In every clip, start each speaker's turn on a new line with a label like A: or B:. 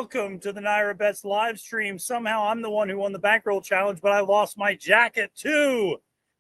A: welcome to the NYRA Bets live stream. Somehow I'm the one who won the bankroll challenge, but I lost my jacket to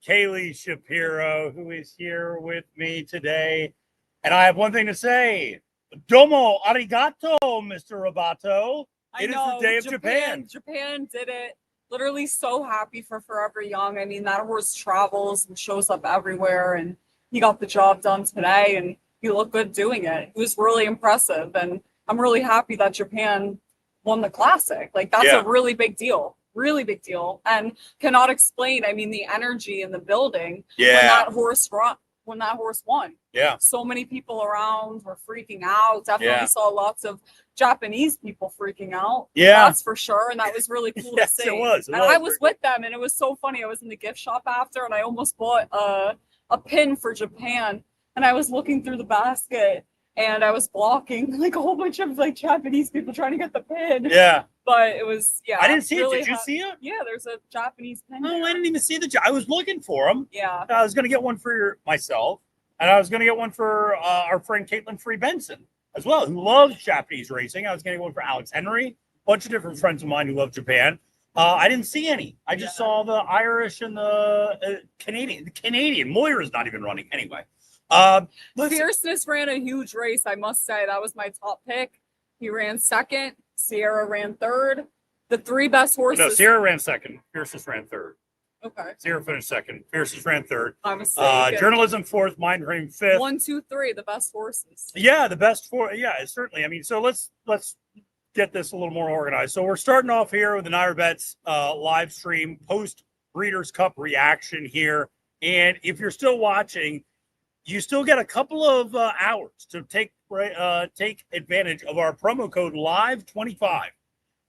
A: Kaylie Shapiro, who is here with me today. And I have one thing to say. Domo arigato, Mr. Roboto. It is the day of Japan.
B: Japan did it. Literally so happy for Forever Young. I mean, that horse travels and shows up everywhere, and he got the job done today, and he looked good doing it. It was really impressive, and I'm really happy that Japan won the classic. Like, that's a really big deal. Really big deal. And cannot explain, I mean, the energy in the building when that horse won.
A: Yeah.
B: So many people around were freaking out. Definitely saw lots of Japanese people freaking out.
A: Yeah.
B: That's for sure. And that was really cool to see.
A: It was.
B: And I was with them, and it was so funny. I was in the gift shop after, and I almost bought a pin for Japan. And I was looking through the basket, and I was blocking like a whole bunch of like Japanese people trying to get the pin.
A: Yeah.
B: But it was,
A: I didn't see it. Did you see it?
B: Yeah, there's a Japanese pin.
A: Oh, I didn't even see I was looking for them.
B: Yeah.
A: I was going to get one for myself, and I was going to get one for our friend Caitlin Free Benson as well, who loves Japanese racing. I was going to get one for Alex Henry, a bunch of different friends of mine who love Japan. I didn't see any. I just saw the Irish and the Canadian. The Canadian. Moira's not even running anyway.
B: Fierceness ran a huge race, I must say. That was my top pick. He ran second. Sierra ran third. The three best horses.
A: No, Sierra ran second. Fierceness ran third.
B: Okay.
A: Sierra finished second. Fierceness ran third.
B: I'm mistaken.
A: Journalism fourth. Mind ran fifth.
B: 1, 2, 3, the best horses.
A: Yeah, the best four. Yeah, certainly. I mean, so let's get this a little more organized. So we're starting off here with the NYRA Bets live stream post Breeders' Cup reaction here. And if you're still watching, you still get a couple of hours to take advantage of our promo code LIVE25.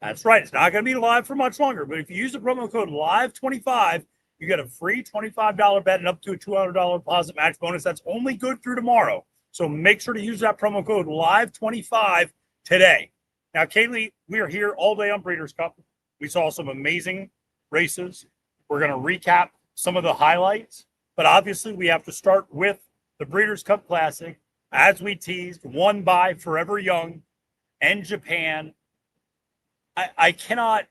A: That's right. It's not going to be live for much longer, but if you use the promo code LIVE25, you get a free $25 bet and up to a $200 deposit match bonus. That's only good through tomorrow. So make sure to use that promo code LIVE25 today. Now, Kaylie, we are here all day on Breeders' Cup. We saw some amazing races. We're going to recap some of the highlights, but obviously we have to start with the Breeders' Cup Classic, as we teased, won by Forever Young and Japan. I cannot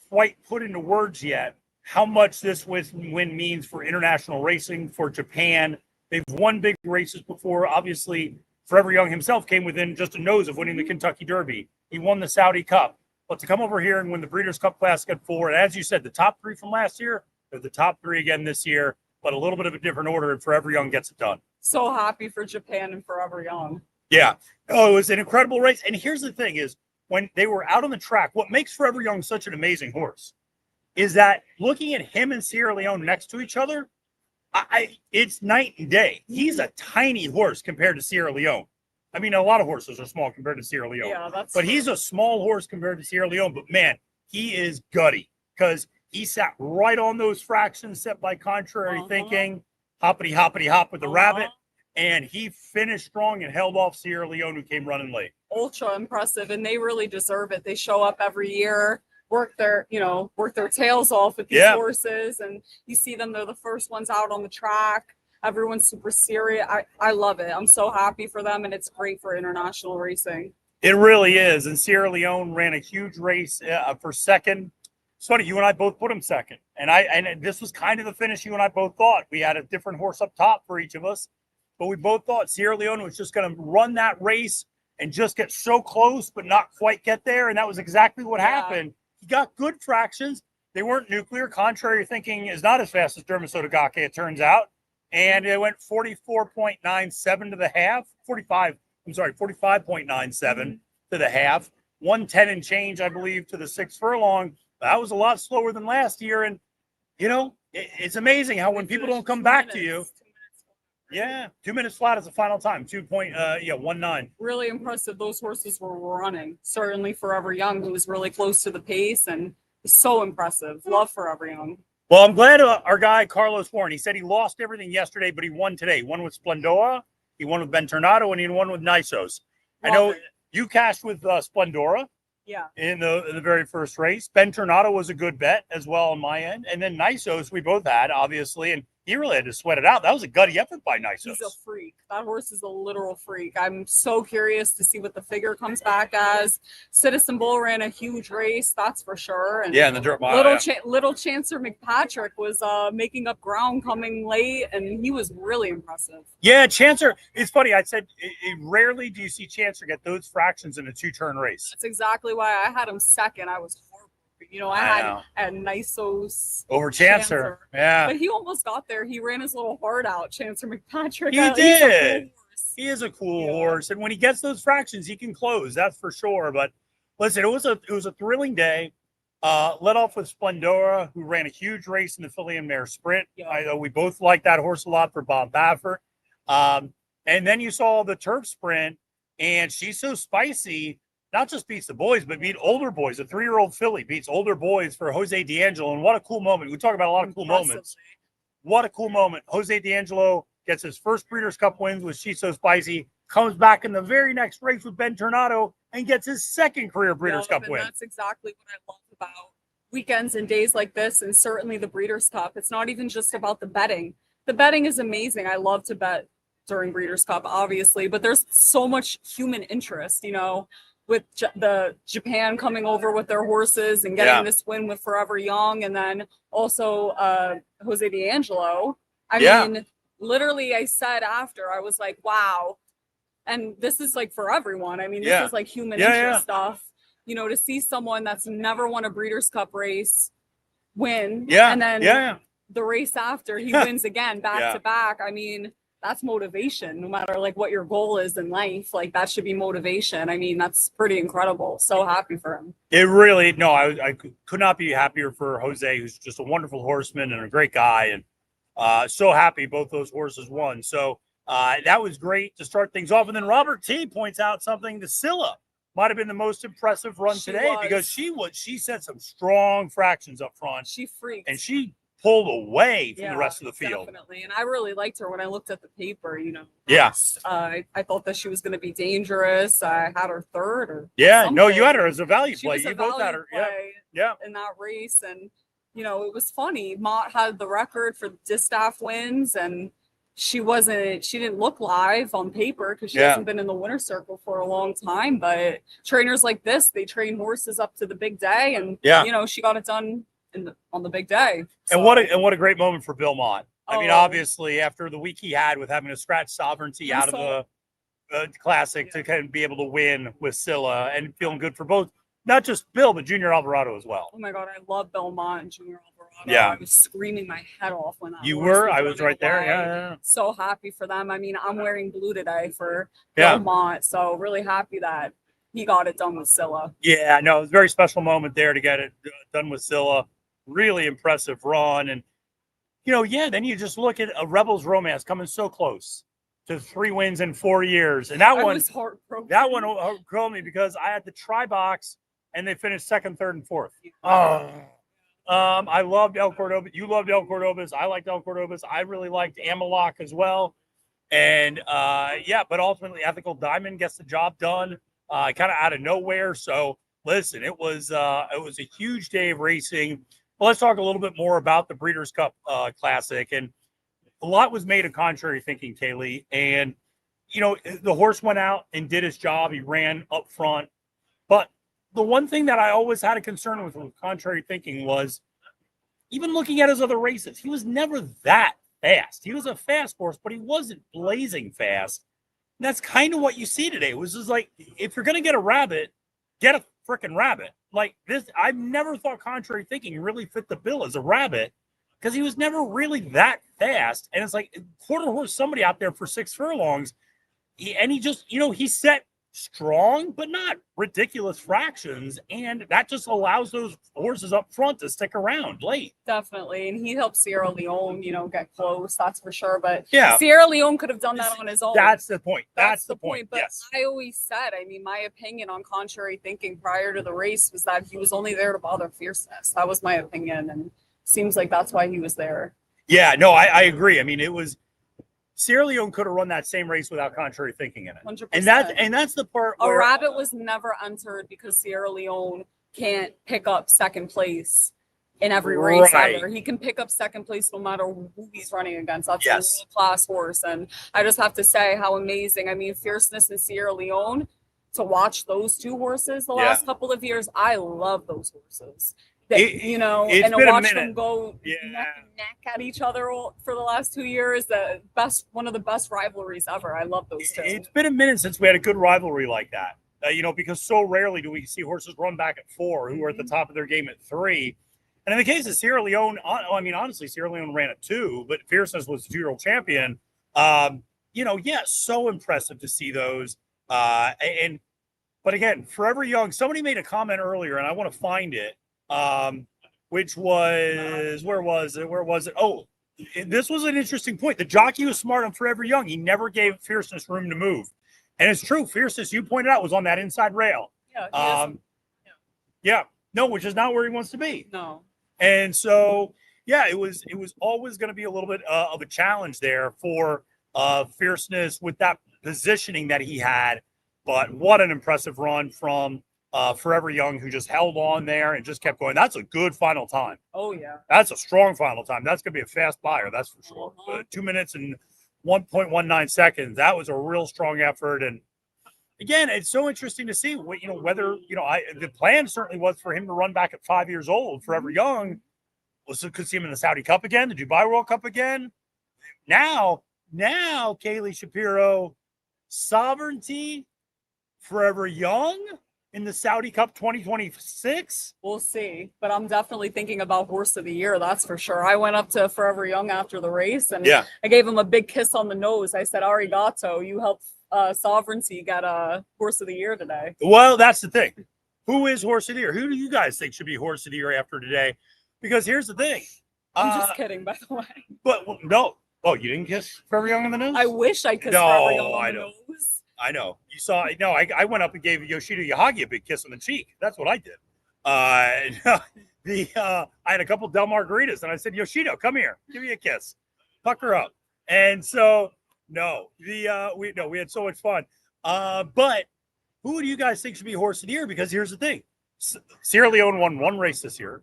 A: quite put into words yet how much this win means for international racing, for Japan. They've won big races before. Obviously, Forever Young himself came within just a nose of winning the Kentucky Derby. He won the Saudi Cup. But to come over here and win the Breeders' Cup Classic at 4, and as you said, the top 3 from last year, they're the top 3 again this year, but a little bit of a different order, and Forever Young gets it done.
B: So happy for Japan and Forever Young.
A: Yeah. Oh, it was an incredible race. And here's the thing is, when they were out on the track, what makes Forever Young such an amazing horse is that looking at him and Sierra Leone next to each other, it's night and day. He's a tiny horse compared to Sierra Leone. I mean, a lot of horses are small compared to Sierra Leone.
B: Yeah,
A: but he's a small horse compared to Sierra Leone. But, man, he is gutty because he sat right on those fractions set by contrary thinking, hoppity, hoppity, hop with the rabbit. And he finished strong and held off Sierra Leone, who came running late.
B: Ultra impressive, and they really deserve it. They show up every year, work their tails off with these horses, and you see them, they're the first ones out on the track. Everyone's super serious. I love it. I'm so happy for them, and it's great for international racing.
A: It really is. And Sierra Leone ran a huge race for second. It's funny, you and I both put him second. And this was kind of the finish you and I both thought. We had a different horse up top for each of us. But we both thought Sierra Leone was just going to run that race and just get so close, but not quite get there. And that was exactly what happened. He got good fractions. They weren't nuclear. Contrary thinking is not as fast as Derma Sotogake, it turns out. And it went 44.97 to the half. 45.97 to the half. 110 and change, I believe, to the 6 furlong. That was a lot slower than last year. And, you know, it's amazing how when people don't come back to you. Yeah, 2 minutes flat is the final time. 2.19.
B: Really impressive. Those horses were running. Certainly Forever Young, who was really close to the pace, and so impressive. Love Forever Young.
A: Well, I'm glad our guy Carlos Warren. He said he lost everything yesterday, but he won today. He won with Splendora, he won with Ben Tornado, and he won with Nisos. I know you cashed with Splendora.
B: Yeah.
A: In the very first race. Ben Tornado was a good bet as well on my end. And then Nisos we both had, obviously. And he really had to sweat it out. That was a gutty effort by Nysos.
B: He's a freak. That horse is a literal freak. I'm so curious to see what the figure comes back as. Citizen Bull ran a huge race, that's for sure. And
A: yeah, in the dirt mile.
B: Little Chancer McPatrick was making up ground coming late, and he was really impressive.
A: Yeah, Chancer. It's funny. I said rarely do you see Chancer get those fractions in a 2-turn race.
B: That's exactly why I had him second. I was horrible. You know, I had Nysos
A: over Chancer. Yeah.
B: But he almost got there. He ran his little heart out, Chancer McPatrick.
A: He did. He is a cool horse. And when he gets those fractions, he can close. That's for sure. But listen, it was a thrilling day. Led off with Splendora, who ran a huge race in the filly and mare sprint.
B: Yeah.
A: I know we both like that horse a lot for Bob Baffert. And then you saw the turf sprint, and She's So Spicy not just beats the boys, but beat older boys. A 3-year-old filly beats older boys for Jose D'Angelo. And what a cool moment. We talk about a lot of cool moments. What a cool moment. Jose D'Angelo gets his first Breeders' Cup wins with She's So Spicy, comes back in the very next race with Ben Tornado, and gets his second career Breeders' Cup win.
B: That's exactly what I love about weekends and days like this, and certainly the Breeders' Cup. It's not even just about the betting. The betting is amazing. I love to bet during Breeders' Cup, obviously, but there's so much human interest, you know, with the Japan coming over with their horses and getting this win with Forever Young, and then also Jose D'Angelo. I mean, literally, I said after, I was like, wow. And this is like for everyone. I mean, this is like human interest stuff. You know, to see someone that's never won a Breeders' Cup race win, and then the race after he wins again back to back. I mean, that's motivation. No matter like what your goal is in life, like that should be motivation. I mean, that's pretty incredible. So happy for him.
A: It really, no, I could not be happier for Jose, who's just a wonderful horseman and a great guy, and so happy both those horses won. So that was great to start things off. And then Robert T points out something. The Scylla might have been the most impressive run today because she set some strong fractions up front.
B: She freaked.
A: And she pulled away from the rest of the field.
B: Definitely. And I really liked her when I looked at the paper, you know.
A: Yes.
B: I thought that she was going to be dangerous. I had her third or
A: something. No, you had her as a value play.
B: You
A: both had her. Yeah.
B: In that race. And, you know, it was funny. Mott had the record for distaff wins, and she didn't look live on paper because she hasn't been in the winner's circle for a long time. But trainers like this, they train horses up to the big day, and you know, she got it done on the big day. So.
A: And what a great moment for Bill Mott. I mean, obviously, after the week he had with having to scratch Sovereignty out of the Classic to kind of be able to win with Scylla, and feeling good for both, not just Bill, but Junior Alvarado as well.
B: Oh my God, I love Belmont and Junior Alvarado.
A: Yeah.
B: I was screaming my head off when that
A: you were. I was right there. Yeah.
B: So happy for them. I mean, I'm wearing blue today for Belmont, so really happy that he got it done with Scylla.
A: Yeah, no, it was a very special moment there to get it done with Scylla. Really impressive run. And, you know, then you just look at a Rebels Romance coming so close to 3 wins in 4 years. And that one was heartbroken. That one killed me because I had the try box and they finished second, third, and fourth. I loved El Cordobas. You loved El Cordobas. I liked El Cordobas. I really liked Amalok as well. And but ultimately Ethical Diamond gets the job done kind of out of nowhere. So listen, it was a huge day of racing. Well, let's talk a little bit more about the Breeders' Cup Classic. And a lot was made of contrary thinking, Kaylie. And, you know, the horse went out and did his job. He ran up front. But the one thing that I always had a concern with contrary thinking was, even looking at his other races, he was never that fast. He was a fast horse, but he wasn't blazing fast. And that's kind of what you see today. It was just like, if you're going to get a rabbit, get a freaking rabbit. Like this, I've never thought contrary thinking really fit the bill as a rabbit because he was never really that fast. And it's like quarter horse somebody out there for 6 furlongs. He just, you know, he set strong, but not ridiculous fractions. And that just allows those horses up front to stick around late.
B: Definitely. And he helped Sierra Leone, you know, get close. That's for sure. But
A: yeah,
B: Sierra Leone could have done that on his own.
A: That's the point. That's the point.
B: But yes. I always said, I mean, my opinion on contrary thinking prior to the race was that he was only there to bother Fierceness. That was my opinion. And seems like that's why he was there.
A: Yeah, no, I agree. I mean, it was Sierra Leone could have run that same race without contrary thinking in it.
B: 100%.
A: And that's the part
B: where a rabbit was never entered because Sierra Leone can't pick up second place in every race
A: Right.
B: ever. He can pick up second place no matter who he's running against. That's
A: Yes.
B: a world-class horse. And I just have to say how amazing. I mean, Fierceness and Sierra Leone, to watch those two horses the last couple of years, I love those horses. You know,
A: it's
B: and to
A: been a
B: watch
A: minute.
B: them go neck and neck at each other for the last 2 years, one of the best rivalries ever. I love those two.
A: It's been a minute since we had a good rivalry like that. You know, because so rarely do we see horses run back at 4 who are at the top of their game at 3. And in the case of Sierra Leone, I mean, honestly, Sierra Leone ran at 2, but Fierceness was the 2-year-old champion. You know, yeah, so impressive to see those. But again, Forever Young, somebody made a comment earlier, and I want to find it. Which was, where was it? Oh, this was an interesting point. The jockey was smart on Forever Young. He never gave Fierceness room to move. And it's true. Fierceness, you pointed out, was on that inside rail. Yeah. No, which is not where he wants to be.
B: No.
A: And so, yeah, it was always going to be a little bit of a challenge there for Fierceness with that positioning that he had. But what an impressive run from Forever Young, who just held on there and just kept going. That's a good final time.
B: Oh, yeah.
A: That's a strong final time. That's going to be a fast buyer, that's for sure. 2 minutes and 1.19 seconds. That was a real strong effort. And again, it's so interesting to see what, whether, the plan certainly was for him to run back at 5 years old, Forever Young. Could see him in the Saudi Cup again, the Dubai World Cup again. Now, Kaylie, Shapiro, Sovereignty, Forever Young in the Saudi Cup 2026?
B: We'll see. But I'm definitely thinking about Horse of the Year, that's for sure. I went up to Forever Young after the race, and I gave him a big kiss on the nose. I said, arigato, you helped Sovereignty get a Horse of the Year today.
A: Well, that's the thing. Who is Horse of the Year? Who do you guys think should be Horse of the Year after today? Because here's the thing.
B: I'm just kidding, by the way.
A: But no. Oh, you didn't kiss Forever Young on the nose?
B: I wish I kissed Forever Young on the nose.
A: I know. You saw. No, I went up and gave Yoshida Yahagi a big kiss on the cheek. That's what I did. I had a couple Del Margaritas, and I said, Yoshida, come here, give me a kiss, pucker up. And so, we had so much fun. But who do you guys think should be Horse of the Year? Because here's the thing: Sierra Leone won 1 race this year.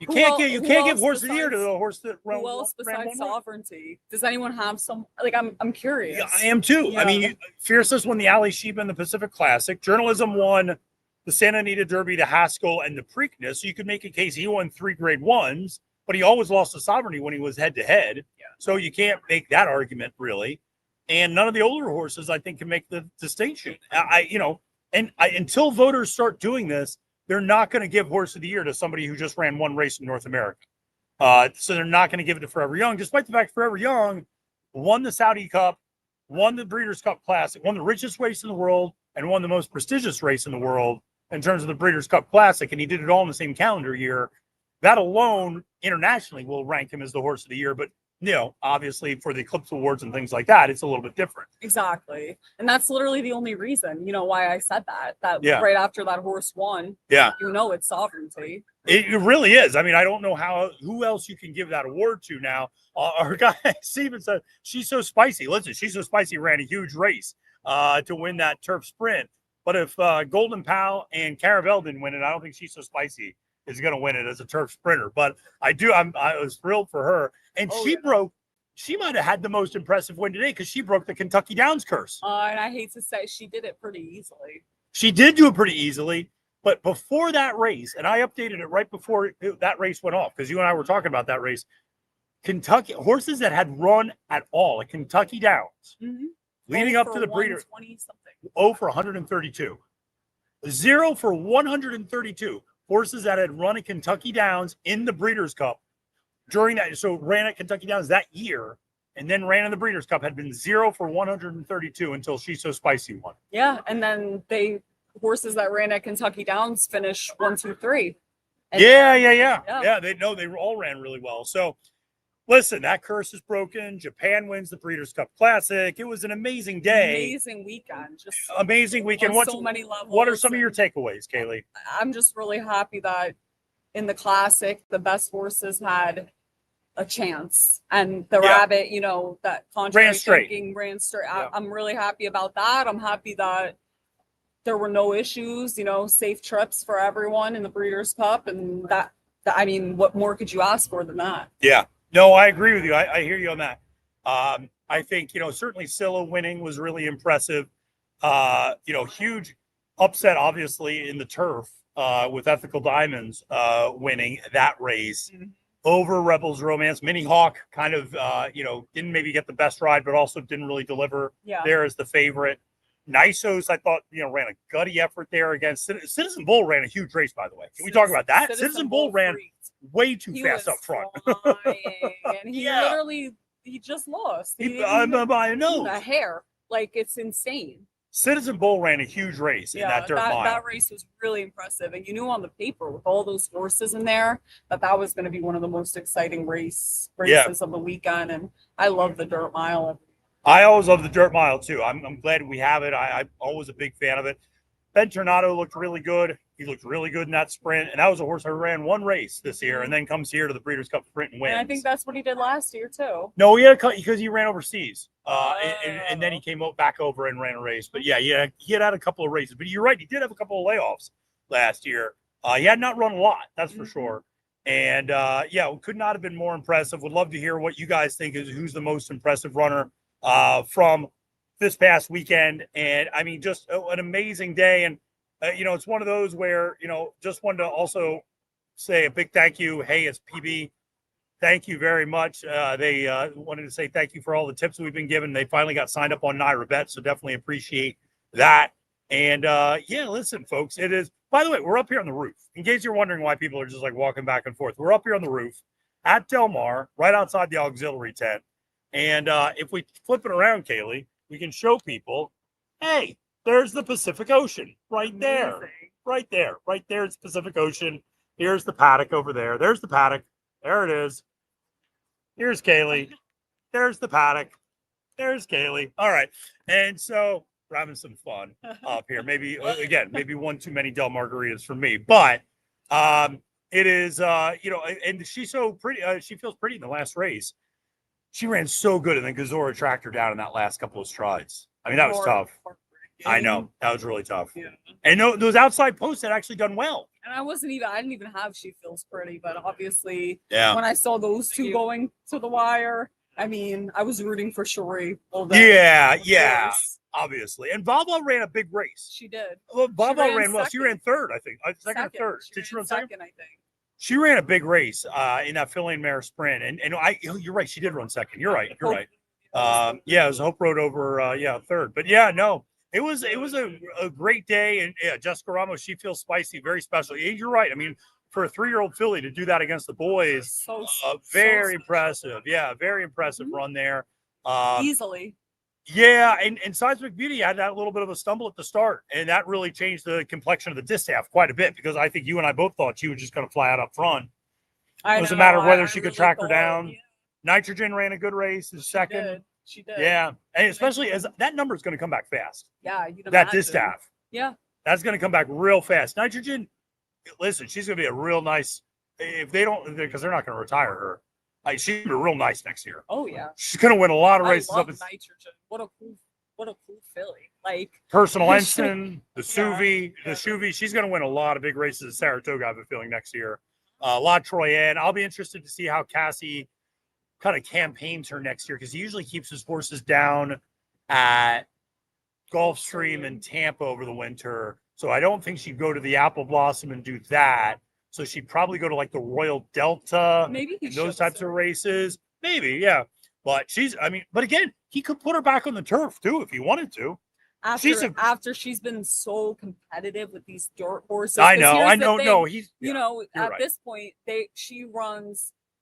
A: You can't give Horse of the Year to the horse that ran.
B: Who else besides Sovereignty? Does anyone have some? Like, I'm curious.
A: Yeah, I am too. Yeah. I mean, Fierceness won the Ali Sheba and the Pacific Classic. Journalism won the Santa Anita Derby, the Haskell, and the Preakness. So you could make a case he won 3 grade 1s, but he always lost to Sovereignty when he was head to head. So you can't make that argument really. And none of the older horses, I think, can make the distinction. Until voters start doing this, they're not going to give Horse of the Year to somebody who just ran 1 race in North America. So they're not going to give it to Forever Young, despite the fact Forever Young won the Saudi Cup, won the Breeders' Cup Classic, won the richest race in the world, and won the most prestigious race in the world in terms of the Breeders' Cup Classic. And he did it all in the same calendar year. That alone, internationally, will rank him as the Horse of the Year. But obviously for the Eclipse Awards and things like that, it's a little bit different.
B: Exactly. And that's literally the only reason, why I said that right after that horse won, it's Sovereignty.
A: It really is. I mean, I don't know who else you can give that award to now. Our guy, Steven said, She's So Spicy. Listen, She's So Spicy ran a huge race to win that turf sprint. But if Golden Pal and Caravel didn't win it, I don't think She's So Spicy is going to win it as a turf sprinter. But I was thrilled for her. And she might have had the most impressive win today because she broke the Kentucky Downs curse.
B: And I hate to say, she did it pretty easily.
A: She did do it pretty easily. But before that race, and I updated it right before that race went off, because you and I were talking about that race, Kentucky horses that had run at all at Kentucky Downs, leading up to the breeder, 0 for 132. 0 for 132 horses that had run at Kentucky Downs in the Breeders' Cup during that. So ran at Kentucky Downs that year and then ran in the Breeders' Cup had been 0 for 132 until She's So Spicy won.
B: Yeah, and then horses that ran at Kentucky Downs finished 1, 2, 3.
A: Yeah. They all ran really well. So listen, that curse is broken. Japan wins the Breeders' Cup Classic. It was an amazing day.
B: Amazing weekend. Just
A: amazing weekend.
B: On so many levels.
A: What are some of your takeaways, Kaylie?
B: I'm just really happy that in the Classic, the best horses had a chance. And the Rabbit, that contrary thinking ran straight. I'm really happy about that. I'm happy that there were no issues, safe trips for everyone in the Breeders' Cup. And that I mean, what more could you ask for than that?
A: Yeah, no, I agree with you. I hear you on that. I think, certainly Scylla winning was really impressive. Huge upset, obviously, in the turf with Ethical Diamonds winning that race over Rebels Romance. Mini Hawk kind of, didn't maybe get the best ride, but also didn't really deliver there as the favorite. Nisos, I thought, ran a gutty effort there against Citizen Bull ran a huge race, by the way. Can we talk about that? Citizen Bull ran way too fast up front.
B: And he literally, he just lost.
A: By a nose.
B: A hair. Like, it's insane.
A: Citizen Bull ran a huge race in that dirt mile.
B: That race was really impressive. And you knew on the paper with all those horses in there that was going to be one of the most exciting races of the weekend. And I love the dirt mile.
A: I always love the dirt mile too. I'm glad we have it. I'm always a big fan of it. Ben Tornado looked really good. He looked really good in that sprint. And that was a horse who ran one race this year and then comes here to the Breeders' Cup Sprint and wins.
B: And I think that's what he did last year too.
A: No, he had because he ran overseas. And then he came back over and ran a race. But yeah, he had a couple of races. But you're right, he did have a couple of layoffs last year. He had not run a lot, that's for sure. And could not have been more impressive. Would love to hear what you guys think is who's the most impressive runner from this past weekend. And I mean, just an amazing day. And it's one of those where, just wanted to also say a big thank you. Hey, it's PB. Thank you very much. They wanted to say thank you for all the tips we've been given. They finally got signed up on NYRA Bets, so definitely appreciate that. And listen, folks, it is, by the way, we're up here on the roof. In case you're wondering why people are just like walking back and forth, we're up here on the roof at Del Mar, right outside the auxiliary tent. And if we flip it around, Kaylie, we can show people, hey, there's the Pacific Ocean right there. Right there. Right there is Pacific Ocean. Here's the paddock over there. There's the paddock. There it is. Here's Kaylie. There's the paddock. There's Kaylie. All right. And so we're having some fun up here. Maybe, again, maybe one too many Del Margaritas for me. But it is, and she's so pretty. She feels pretty in the last race. She ran so good, and then Gazora tracked her down in that last couple of strides. I mean, that was tough. I know. That was really tough. Yeah. And those outside posts had actually done well.
B: And I didn't even have She Feels Pretty, but obviously when I saw those two going to the wire, I mean, I was rooting for Cherie all day.
A: Yeah, obviously. And Baba ran a big race.
B: She did.
A: Well, Baba ran well. She ran third, I think. Second or third. Did she run second? I think. She ran a big race in that filly and mare sprint. And you're right. She did run second. You're right. It was Hope Road over, third. But it was a great day. And Jessica Ramos, she feels spicy, very special. You're right. I mean, for a 3-year-old filly to do that against the boys, very impressive. Yeah, very impressive run there.
B: Easily.
A: Yeah, and Seismic Beauty had that little bit of a stumble at the start, and that really changed the complexion of the distaff quite a bit because I think you and I both thought she was just going to fly out up front. It was a matter of whether she could track her down. Yeah. Nitrogen ran a good race in second.
B: She did.
A: Yeah, and especially as that number is going to come back fast.
B: Yeah, you'd imagine.
A: That distaff.
B: Yeah.
A: That's going to come back real fast. Nitrogen, listen, she's going to be a real nice, if they don't, because they're not going to retire her. She's going to be real nice next year.
B: Oh, yeah.
A: She's going to win a lot of races.
B: I love Nitrogen. What a cool filly. Like
A: Personal Ensign, the Suvi, the Shuvi. She's going to win a lot of big races at Saratoga, I have a feeling, next year. La Troyenne. I'll be interested to see how Cassie kind of campaigns her next year because he usually keeps his horses down at Gulfstream and Tampa over the winter. So I don't think she'd go to the Apple Blossom and do that. So she'd probably go to like the Royal Delta,
B: maybe
A: those types of races. Maybe, yeah. But but again, he could put her back on the turf too if he wanted to.
B: After she's been so competitive with these dirt horses.
A: I know. No, he's
B: at this point,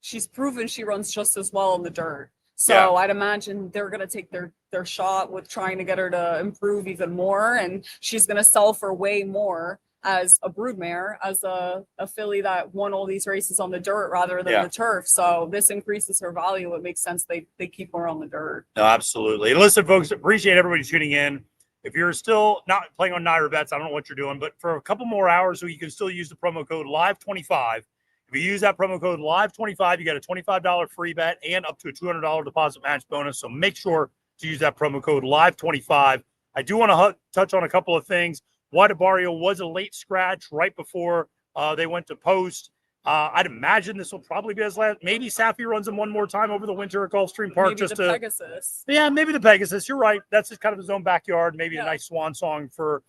B: she's proven she runs just as well in the dirt. So I'd imagine they're gonna take their shot with trying to get her to improve even more, and she's gonna sell for way more as a broodmare, as a filly that won all these races on the dirt rather than the turf. So this increases her value. It makes sense they keep her on the dirt.
A: No, absolutely. Listen, folks, appreciate everybody tuning in. If you're still not playing on NYRA Bets, I don't know what you're doing, but for a couple more hours, so you can still use the promo code LIVE25. If you use that promo code LIVE25, you get a $25 free bet and up to a $200 deposit match bonus. So make sure to use that promo code LIVE25. I do want to touch on a couple of things. Why Barrio was a late scratch right before they went to post. I'd imagine this will probably be his last. Maybe Safi runs him one more time over the winter at Gulfstream Park.
B: Maybe
A: just
B: the
A: to
B: Pegasus.
A: Yeah, maybe the Pegasus. You're right. That's just kind of his own backyard. Maybe
B: Yeah.
A: a nice swan song for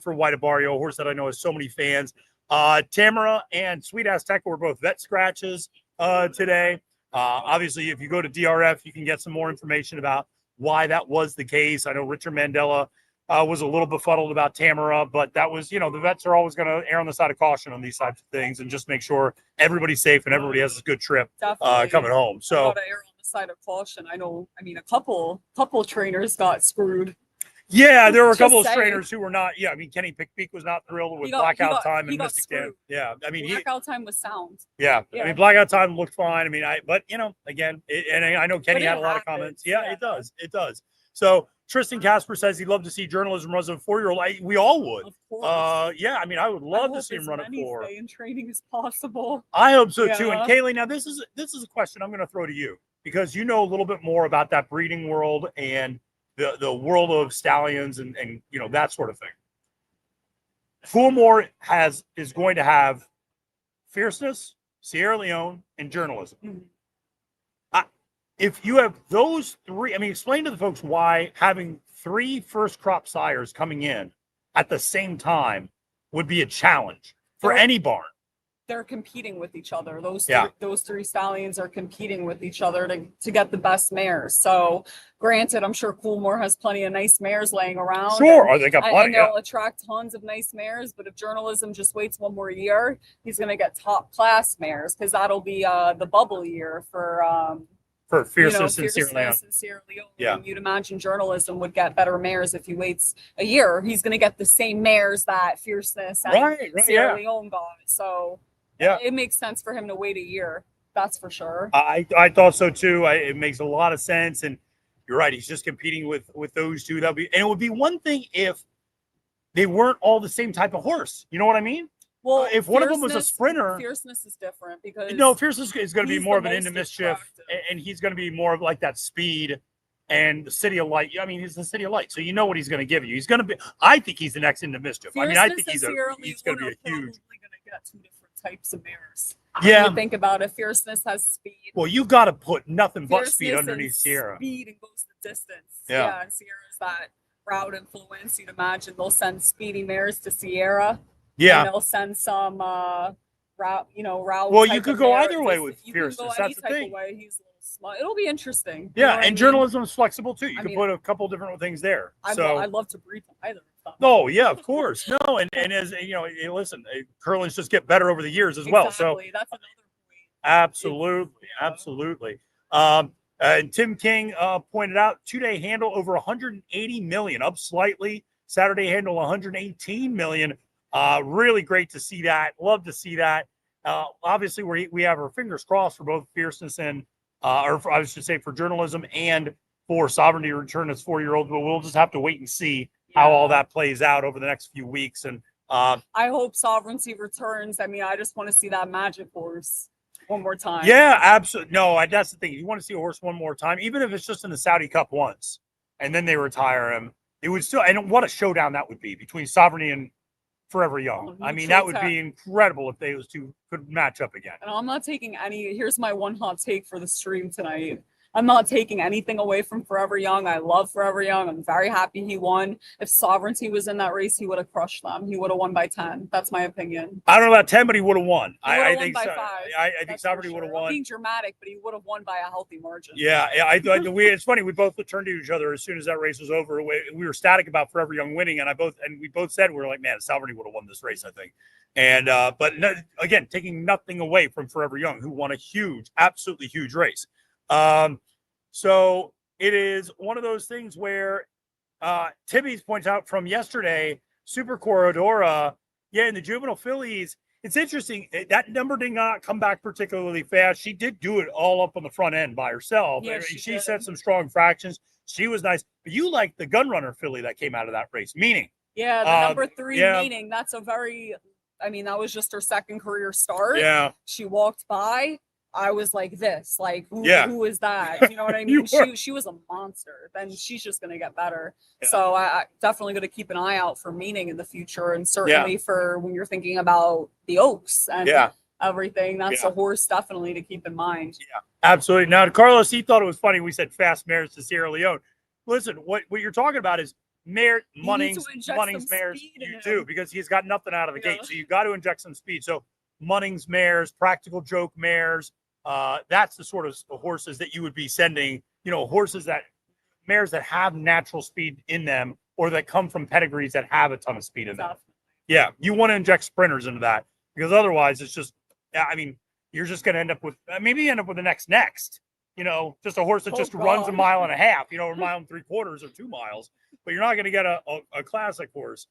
A: White Barrio, a horse that I know has so many fans. Tamara and Sweet Azteca were both vet scratches today. Obviously, if you go to DRF, you can get some more information about why that was the case. I know Richard Mandela was a little befuddled about Tamara, but that was, the vets are always going to err on the side of caution on these types of things and just make sure everybody's safe and everybody has a good trip coming home. So,
B: gotta err on the side of caution. A couple trainers got screwed.
A: Yeah, there were a couple of trainers who were not. Yeah, I mean, Kenny Pickbeak was not thrilled with Blackout Time and Mystic Dan. Yeah, I mean,
B: Blackout Time was sound.
A: Yeah, I mean, Blackout Time looked fine. I mean, but again, and I know Kenny had a lot of comments. Yeah, it does. So Tristan Casper says he'd love to see journalism run as a 4-year-old. We all would.
B: Of course.
A: Yeah, I mean, I would love to see him run at 4.
B: In training as possible.
A: I hope so too. And Kaylie, now this is a question I'm going to throw to you because you know a little bit more about that breeding world and the world of stallions and that sort of thing. Coolmore is going to have fierceness, Sierra Leone, and journalism.
B: Mm-hmm.
A: If you have those 3, I mean, explain to the folks why having 3 first crop sires coming in at the same time would be a challenge for any barn.
B: They're competing with each other. Those 3 stallions are competing with each other to get the best mares. So granted, I'm sure Coolmore has plenty of nice mares laying around.
A: Sure, they got plenty.
B: And they'll attract tons of nice mares, but if journalism just waits one more year, he's going to get top class mares because that'll be the bubble year for
A: fierceness and Sierra
B: Leone.
A: Yeah.
B: And you'd imagine journalism would get better mares if he waits a year. He's going to get the same mares that fierceness and Sierra Leone got. So it makes sense for him to wait a year. That's for sure.
A: I thought so too. It makes a lot of sense. And you're right. He's just competing with those 2. And it would be one thing if they weren't all the same type of horse. You know what I mean?
B: Well,
A: if one of them was a sprinter,
B: fierceness is different because
A: fierceness is going to be more of an into mischief, and he's going to be more of like that speed and the City of Light. I mean, he's the City of Light, so you know what he's going to give you. He's going to be. I think he's the next into mischief. I mean, I think he's going to be a huge.
B: Probably going to get 2 different types of mares.
A: Yeah.
B: When you think about it, fierceness has speed.
A: Well, you got to put nothing but speed underneath Sierra.
B: Speed and goes the distance.
A: Yeah.
B: And Sierra's that route influence. You'd imagine they'll send speedy mares to Sierra.
A: Yeah.
B: And they'll send some route.
A: Well, you could go either way with fierceness. That's the thing.
B: Way. He's a little small. It'll be interesting.
A: Yeah, and journalism is flexible too. You can put a couple different things there.
B: I'd love to breed them either.
A: Oh yeah, of course. No, and as listen, curlings just get better over the years as well. So
B: that's another point.
A: Absolutely. And Tim King pointed out 2-day handle over 180 million, up slightly. Saturday handle 118 million. Really great to see that. Love to see that. Obviously, we have our fingers crossed for both fierceness and, or I should say, for journalism and for sovereignty to return its 4-year-old. But we'll just have to wait and see how all that plays out over the next few weeks. And
B: I hope sovereignty returns. I mean, I just want to see that magic horse one more time.
A: Yeah, absolutely. No, that's the thing. You want to see a horse one more time, even if it's just in the Saudi Cup once, and then they retire him. It would still, and what a showdown that would be between sovereignty and Forever Young. I mean, that would be incredible if those 2 could match up again.
B: And I'm not taking here's my one hot take for the stream tonight. I'm not taking anything away from Forever Young. I love Forever Young. I'm very happy he won. If Sovereignty was in that race, he would have crushed them. He would have won by 10. That's my opinion.
A: I don't know about 10, but he would have won.
B: I think by 5.
A: I think Sovereignty would have won.
B: Being dramatic, but he would have won by a healthy margin.
A: Yeah, it's funny. We both turned to each other as soon as that race was over. We were ecstatic about Forever Young winning, and we both said we were like, man, Sovereignty would have won this race, I think. And but no, again, taking nothing away from Forever Young, who won a absolutely huge race. So it is one of those things where Tibby's points out from yesterday, Super Corredora, in the juvenile fillies, it's interesting. That number did not come back particularly fast. She did do it all up on the front end by herself.
B: Yeah,
A: she set some strong fractions. She was nice. But you like the Gunrunner filly that came out of that race, meaning.
B: Yeah, the number 3 meaning. That's that was just her second career start.
A: Yeah.
B: She walked by. I was like this, who is that? You know what I mean? She was a monster. Then she's just going to get better. Yeah. So I definitely going to keep an eye out for meaning in the future. And certainly for when you're thinking about the Oaks and everything. That's
A: Yeah.
B: a horse definitely to keep in mind.
A: Yeah, absolutely. Now, Carlos, he thought it was funny. We said fast mares to Sierra Leone. Listen, what you're talking about is mare
B: You need to
A: Munnings
B: inject
A: mares.
B: some speed in
A: You
B: him.
A: do, because he's got nothing out of the
B: Yeah.
A: gate. So you've got to inject some speed. So Munnings mares, practical joke mares, that's the sort of horses that you would be sending, mares that have natural speed in them, or that come from pedigrees that have a ton of speed in them. Yeah, you want to inject sprinters into that, because otherwise it's just, I mean, you're just going to end up with, maybe end up with the next, just a horse that just runs 1.5 miles, or 1 3/4 miles or 2 miles, but you're not going to get a classic horse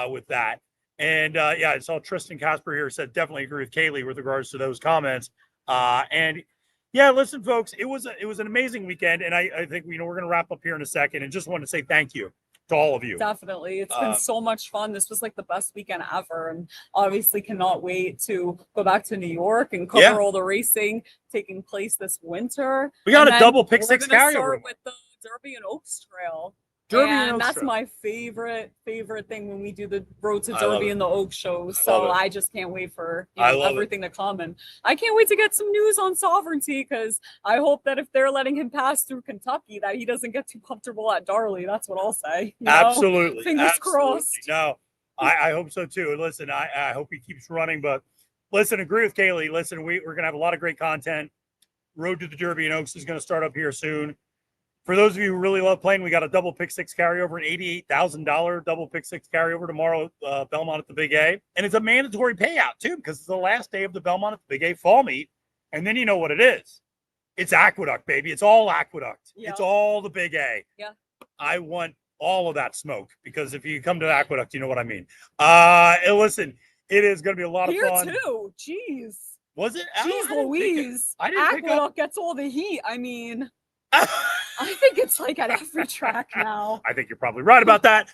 A: with that. And I saw Tristan Casper here said, definitely agree with Kaylie with regards to those comments. And yeah, listen, folks, it was an amazing weekend. And I think, we're going to wrap up here in a second, and just want to say thank you to all of you.
B: Definitely. It's been so much fun. This was like the best weekend ever. And obviously cannot wait to go back to New York and cover all the racing taking place this winter.
A: We got a double pick six carryover.
B: Start with the Derby and Oaks Trail. That's my favorite thing when we do the Road to Derby and the Oaks shows. So I just can't wait for everything to come. And I can't wait to get some news on Sovereignty, because I hope that if they're letting him pass through Kentucky, that he doesn't get too comfortable at Darley. That's what I'll say.
A: Absolutely.
B: Fingers crossed.
A: No, I hope so too. And listen, I hope he keeps running. But listen, agree with Kaylie. Listen, we're going to have a lot of great content. Road to the Derby and Oaks is going to start up here soon. For those of you who really love playing, we got a double pick six carryover, an $88,000 double pick six carryover tomorrow, Belmont at the Big A. And it's a mandatory payout too, because it's the last day of the Belmont at the Big A fall meet. And then you know what it is. It's Aqueduct, baby. It's all Aqueduct. Yeah. It's all the Big A.
B: Yeah.
A: I want all of that smoke, because if you come to Aqueduct, you know what I mean. And listen, it is going to be a lot of fun.
B: Here too. Jeez.
A: Was it?
B: Jeez Louise. Aqueduct gets all the heat. I mean... I think it's like at every track now.
A: I think you're probably right about that.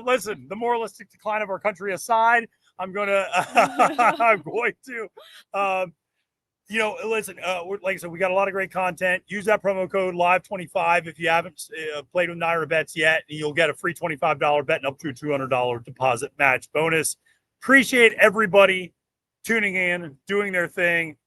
A: Listen, the moralistic decline of our country aside, I'm going to, listen, like I said, we got a lot of great content. Use that promo code LIVE25 if you haven't played with NYRA Bets yet, and you'll get a free $25 bet and up to a $200 deposit match bonus. Appreciate everybody tuning in, doing their thing.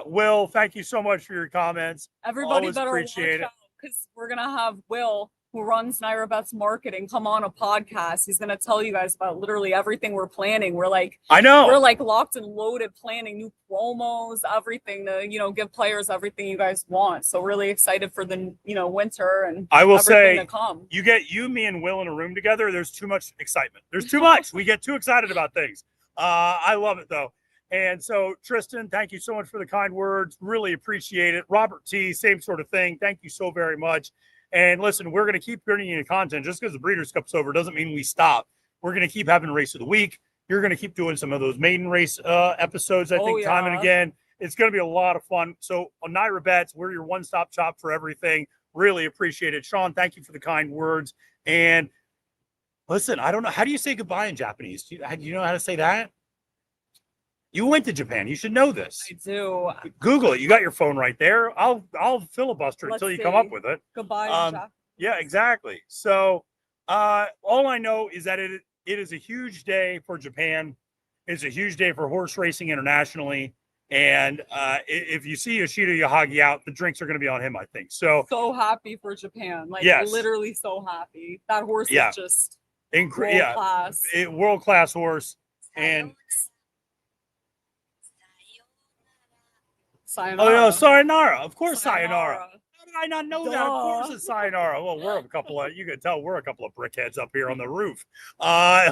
A: Will, thank you so much for your comments.
B: Everybody better watch out, because we're gonna have Will, who runs NYRA Bets marketing, come on a podcast. He's gonna tell you guys about literally everything we're planning. We're like, we're like locked and loaded, planning new promos, everything to give players everything you guys want. So really excited for the winter and
A: I will say
B: to come.
A: You get me and Will in a room together. There's too much excitement. There's too much. We get too excited about things. I love it though. And so, Tristan, thank you so much for the kind words. Really appreciate it. Robert T, same sort of thing. Thank you so very much. And listen, we're going to keep bringing you content. Just because the Breeders' Cup's over doesn't mean we stop. We're going to keep having Race of the Week. You're going to keep doing some of those maiden race episodes, I think, time and again. It's going to be a lot of fun. So on NYRA Bets, we're your one-stop shop for everything. Really appreciate it. Sean, thank you for the kind words. And listen, I don't know. How do you say goodbye in Japanese? Do you know how to say that? You went to Japan. You should know this.
B: I do.
A: Google it. You got your phone right there. I'll filibuster until you come up with it.
B: Goodbye.
A: Yeah, exactly. So all I know is that it is a huge day for Japan. It's a huge day for horse racing internationally. And if you see Yoshida Yahagi out, the drinks are going to be on him, I think. So
B: happy for Japan. Like, literally so happy. That horse is just world-class.
A: World-class horse. And
B: Sayonara.
A: Oh, no, Sayonara. Of course, Sayonara. How did I not know that? Of course it's Sayonara. Well, you can tell we're a couple of brickheads up here on the roof.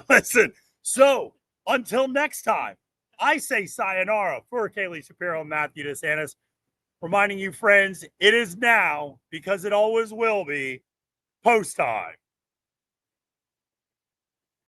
A: Listen, so until next time, I say Sayonara for Kaylie Shapiro and Matthew DeSantis, reminding you, friends, it is now, because it always will be, post time.